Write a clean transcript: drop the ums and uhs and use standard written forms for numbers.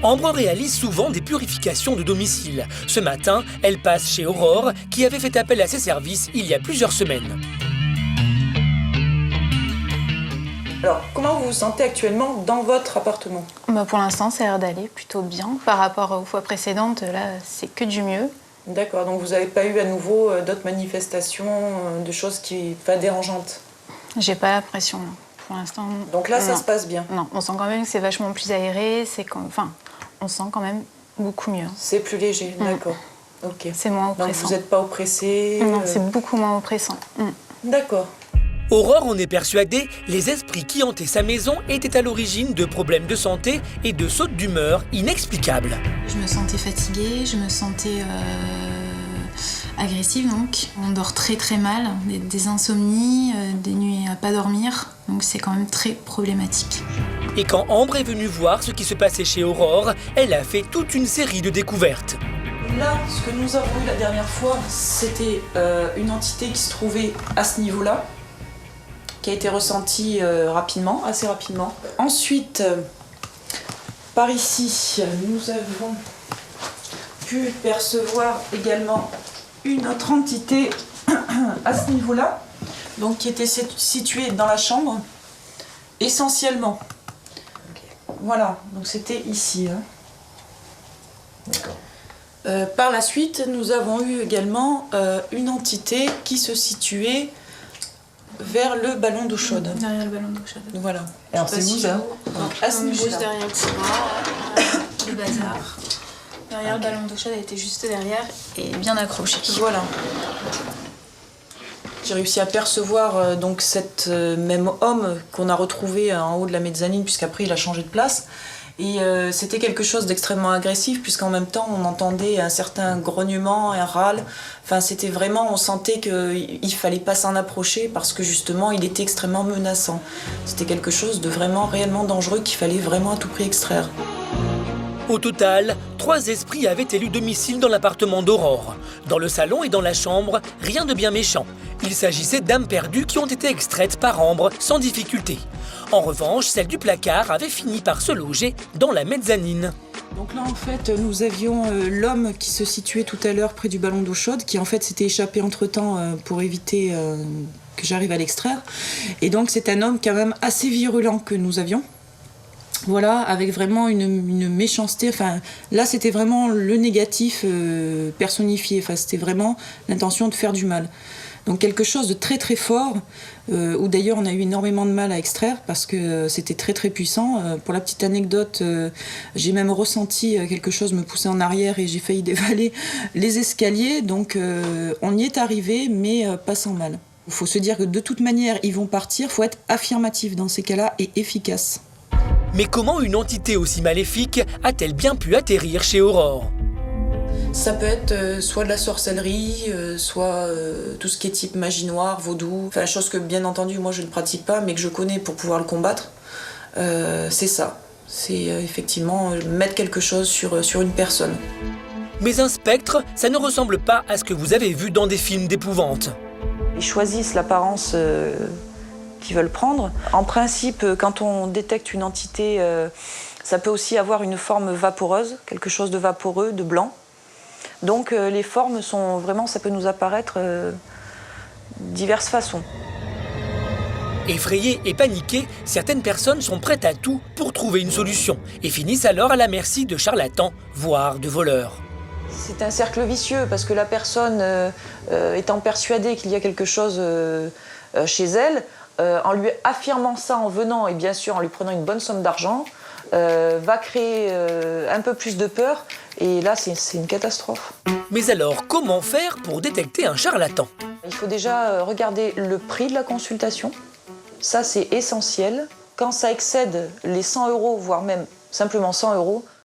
Ambre réalise souvent des purifications de domicile. Ce matin, elle passe chez Aurore, qui avait fait appel à ses services il y a plusieurs semaines. Alors, comment vous vous sentez actuellement dans votre appartement? Pour l'instant, ça a l'air d'aller plutôt bien. Par rapport aux fois précédentes, là, c'est que du mieux. D'accord, donc vous n'avez pas eu à nouveau d'autres manifestations, de choses qui pas dérangeantes? J'ai pas l'impression, non. Pour l'instant. Donc là, ça non. se passe bien? Non, on sent quand même que c'est vachement plus aéré, on sent quand même beaucoup mieux. C'est plus léger, d'accord. Ok. C'est moins Donc oppressant. vous n'êtes pas oppressé? Non, c'est beaucoup moins oppressant. D'accord. Aurore en est persuadée, les esprits qui hantaient sa maison étaient à l'origine de problèmes de santé et de sautes d'humeur inexplicables. Je me sentais fatiguée, je me sentais agressive donc. On dort très très mal, des insomnies, des nuits à pas dormir, donc c'est quand même très problématique. Et quand Ambre est venue voir ce qui se passait chez Aurore, elle a fait toute une série de découvertes. Là, ce que nous avons eu la dernière fois, c'était une entité qui se trouvait à ce niveau-là, qui a été ressentie rapidement, assez rapidement. Ensuite, par ici, nous avons pu percevoir également une autre entité à ce niveau-là, donc qui était située dans la chambre, essentiellement. Voilà, donc c'était ici. D'accord. Par la suite, nous avons eu également une entité qui se situait vers le ballon d'eau chaude. Derrière le ballon d'eau chaude. Voilà. Alors c'est où ça? À ce niveau-là. Juste derrière le tiroir, le bazar. Derrière le ballon d'eau chaude, elle était juste derrière et bien accrochée. Voilà. J'ai réussi à percevoir donc cet même homme qu'on a retrouvé en haut de la mezzanine, puisqu'après il a changé de place. Et c'était quelque chose d'extrêmement agressif, puisqu'en même temps on entendait un certain grognement, un râle. Enfin, c'était vraiment, on sentait qu'il ne fallait pas s'en approcher parce que justement il était extrêmement menaçant. C'était quelque chose de vraiment réellement dangereux qu'il fallait vraiment à tout prix extraire. Au total, 3 esprits avaient élu domicile dans l'appartement d'Aurore. Dans le salon et dans la chambre, rien de bien méchant. Il s'agissait d'âmes perdues qui ont été extraites par Ambre sans difficulté. En revanche, celle du placard avait fini par se loger dans la mezzanine. Donc là en fait nous avions l'homme qui se situait tout à l'heure près du ballon d'eau chaude, qui en fait s'était échappé entre temps pour éviter que j'arrive à l'extraire. Et donc c'est un homme quand même assez virulent que nous avions. Voilà, avec vraiment une méchanceté. Enfin, là, c'était vraiment le négatif personnifié. Enfin, c'était vraiment l'intention de faire du mal. Donc quelque chose de très très fort, où d'ailleurs on a eu énormément de mal à extraire parce que c'était très très puissant. Pour la petite anecdote, j'ai même ressenti quelque chose me pousser en arrière et j'ai failli dévaler les escaliers. Donc on y est arrivé, mais pas sans mal. Il faut se dire que de toute manière, ils vont partir. Il faut être affirmatif dans ces cas-là et efficace. Mais comment une entité aussi maléfique a-t-elle bien pu atterrir chez Aurore? Ça peut être soit de la sorcellerie, soit tout ce qui est type magie noire, vaudou. Enfin, chose que bien entendu moi je ne pratique pas, mais que je connais pour pouvoir le combattre. C'est ça. C'est effectivement mettre quelque chose sur une personne. Mais un spectre, ça ne ressemble pas à ce que vous avez vu dans des films d'épouvante. Ils choisissent l'apparence qu'ils veulent prendre. En principe, quand on détecte une entité, ça peut aussi avoir une forme vaporeuse, quelque chose de vaporeux, de blanc. Donc les formes sont vraiment, ça peut nous apparaître diverses façons. Effrayées et paniquées, certaines personnes sont prêtes à tout pour trouver une solution et finissent alors à la merci de charlatans, voire de voleurs. C'est un cercle vicieux parce que la personne, étant persuadée qu'il y a quelque chose chez elle, en lui affirmant ça en venant et bien sûr en lui prenant une bonne somme d'argent, va créer un peu plus de peur et là c'est une catastrophe. Mais alors, comment faire pour détecter un charlatan? Il faut déjà regarder le prix de la consultation, ça c'est essentiel. Quand ça excède les 100 €, voire même simplement 100 €,